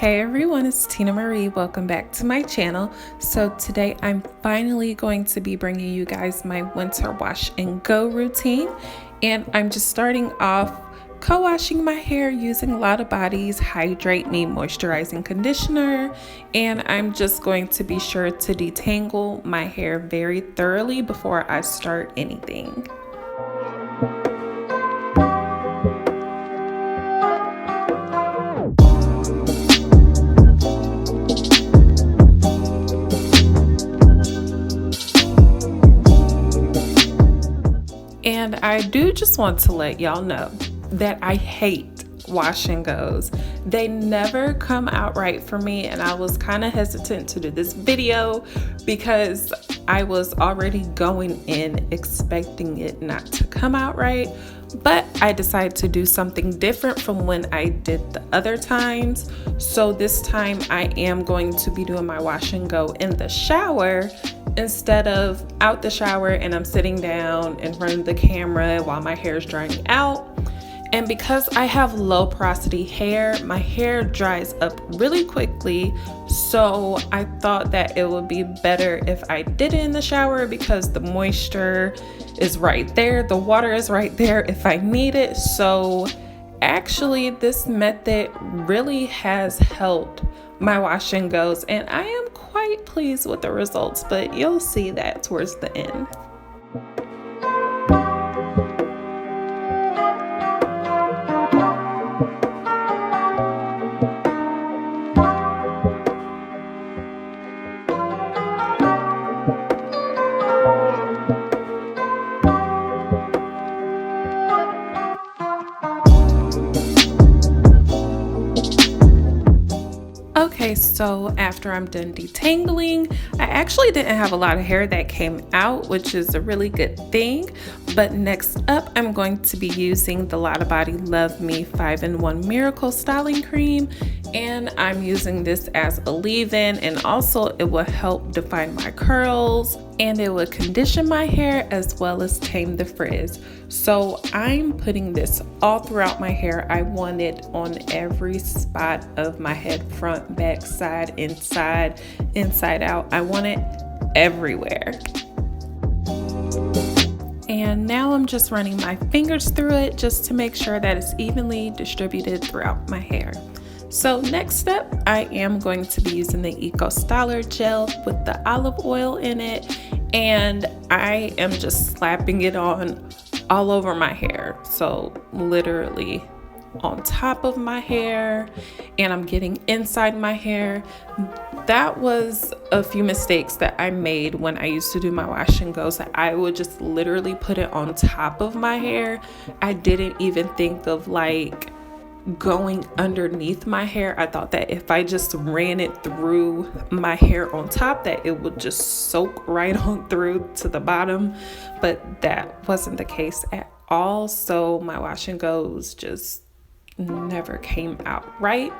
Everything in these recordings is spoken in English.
Hey everyone, it's Tina Marie. Welcome back to my channel. So today I'm finally going to be bringing you guys my winter wash and go routine. And I'm just starting off co-washing my hair using Lotta Body's Hydrate Me Moisturizing Conditioner. And I'm just going to be sure to detangle my hair very thoroughly before I start anything. And I do just want to let y'all know that I hate wash and goes. They never come out right for me, and I was kind of hesitant to do this video because I was already going in expecting it not to come out right. But I decided to do something different from when I did the other times. So this time I am going to be doing my wash and go in the shower instead of out the shower, and I'm sitting down in front of the camera while my hair is drying out. And because I have low porosity hair, my hair dries up really quickly. So I thought that it would be better if I did it in the shower because the moisture is right there. The water is right there if I need it. So actually this method really has helped my wash and goes, and I am quite pleased with the results, but you'll see that towards the end. Okay, so after I'm done detangling, I actually didn't have a lot of hair that came out, which is a really good thing. But next up, I'm going to be using the Lotta Body Love Me 5-in-1 Miracle Styling Cream. And I'm using this as a leave-in, and also it will help define my curls, and it will condition my hair as well as tame the frizz. So I'm putting this all throughout my hair. I want it on every spot of my head, front, back, side, inside, inside out. I want it everywhere. And now I'm just running my fingers through it just to make sure that it's evenly distributed throughout my hair. So next up, I am going to be using the Eco Styler gel with the olive oil in it, and I am just slapping it on all over my hair. So literally on top of my hair, and I'm getting inside my hair. That was a few mistakes that I made when I used to do my wash and goes. I would just literally put it on top of my hair. I didn't even think of like going underneath my hair. I thought that if I just ran it through my hair on top, that it would just soak right on through to the bottom, but that wasn't the case at all. So my wash and goes just never came out right.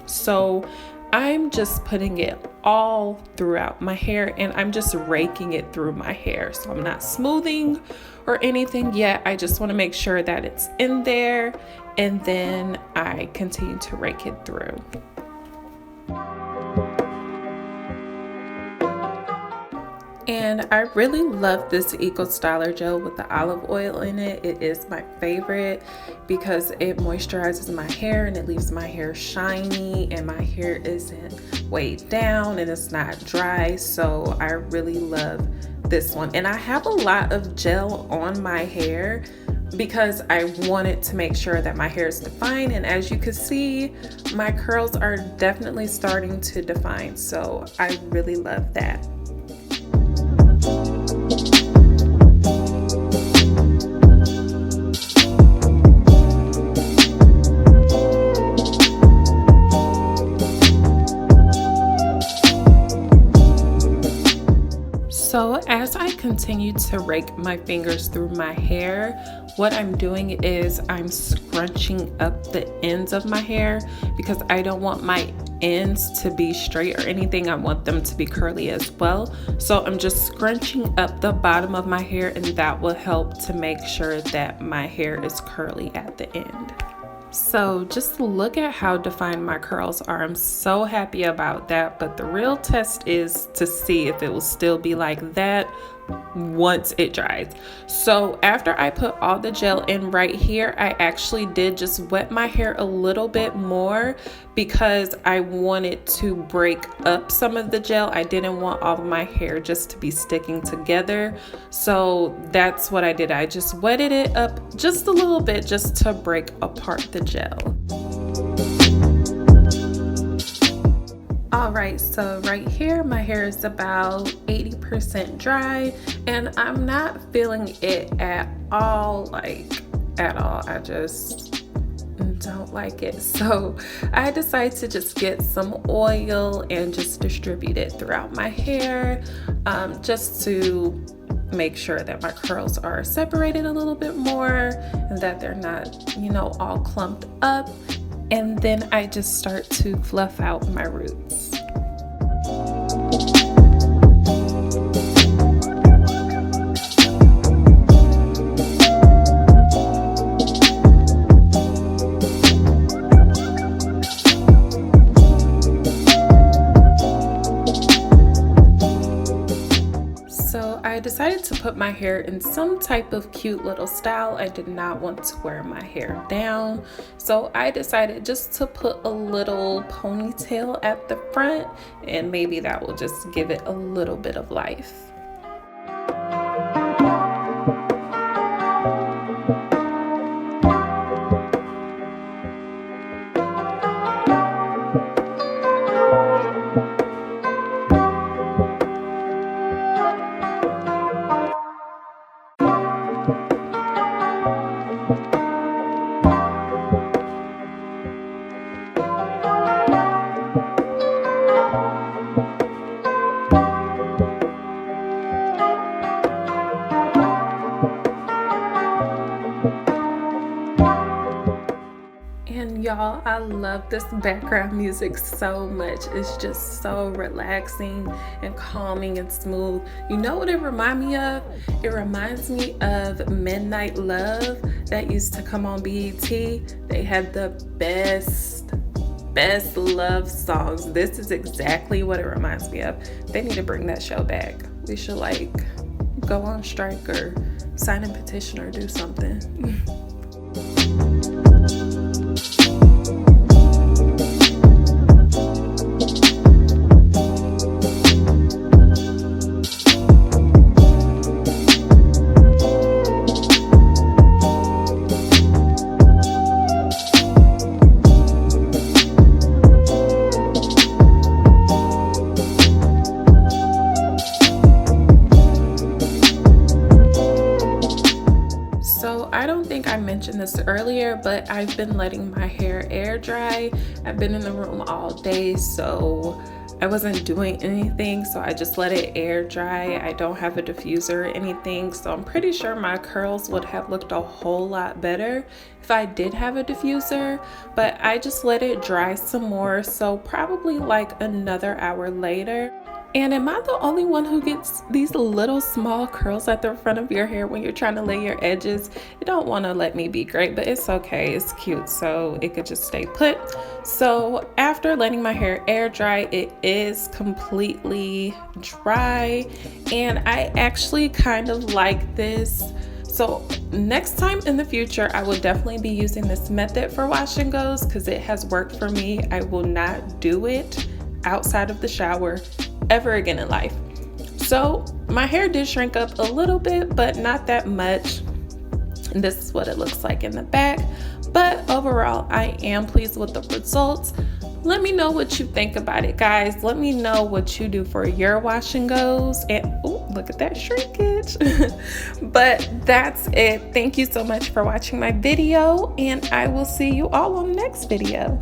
So I'm just putting it all throughout my hair, and I'm just raking it through my hair. So I'm not smoothing or anything yet. I just want to make sure that it's in there, and then I continue to rake it through. And I really love this Eco Styler gel with the olive oil in it. It is my favorite because it moisturizes my hair and it leaves my hair shiny, and my hair isn't weighed down and it's not dry. So I really love this one. And I have a lot of gel on my hair because I wanted to make sure that my hair is defined, and as you can see, my curls are definitely starting to define. So I really love that. So as I continue to rake my fingers through my hair, what I'm doing is I'm scrunching up the ends of my hair because I don't want my ends to be straight or anything. I want them to be curly as well. So I'm just scrunching up the bottom of my hair, and that will help to make sure that my hair is curly at the end. So just look at how defined my curls are. I'm so happy about that, but the real test is to see if it will still be like that once it dries. So after I put all the gel in right here, I actually did just wet my hair a little bit more because I wanted to break up some of the gel. I didn't want all of my hair just to be sticking together. So that's what I did. I just wetted it up just a little bit just to break apart the gel. Alright, so right here my hair is about 80% dry and I'm not feeling it at all, I just don't like it. So I decided to just get some oil and just distribute it throughout my hair, just to make sure that my curls are separated a little bit more and that they're not, all clumped up. And then I just start to fluff out my roots. I decided to put my hair in some type of cute little style. I did not want to wear my hair down, so I decided just to put a little ponytail at the front, and maybe that will just give it a little bit of life. And y'all, I love this background music so much. It's just so relaxing and calming and smooth. You know what it reminds me of? It reminds me of Midnight Love that used to come on BET. They had the best love songs. This is exactly what it reminds me of. They need to bring that show back. We should go on strike or sign a petition or do something. I don't think I mentioned this earlier, but I've been letting my hair air dry. I've been in the room all day, so I wasn't doing anything, so I just let it air dry. I don't have a diffuser or anything, so I'm pretty sure my curls would have looked a whole lot better if I did have a diffuser, but I just let it dry some more, so probably another hour later. And am I the only one who gets these little small curls at the front of your hair when you're trying to lay your edges? You don't want to let me be great, but it's okay. It's cute, so it could just stay put. So after letting my hair air dry, it is completely dry, and I actually kind of like this. So next time in the future, I will definitely be using this method for wash and goes because it has worked for me. I will not do it outside of the shower ever again in life. So my hair did shrink up a little bit, but not that much. And this is what it looks like in the back. But overall, I am pleased with the results. Let me know what you think about it, guys. Let me know what you do for your wash and goes. And oh, look at that shrinkage. But that's it. Thank you so much for watching my video, and I will see you all on the next video.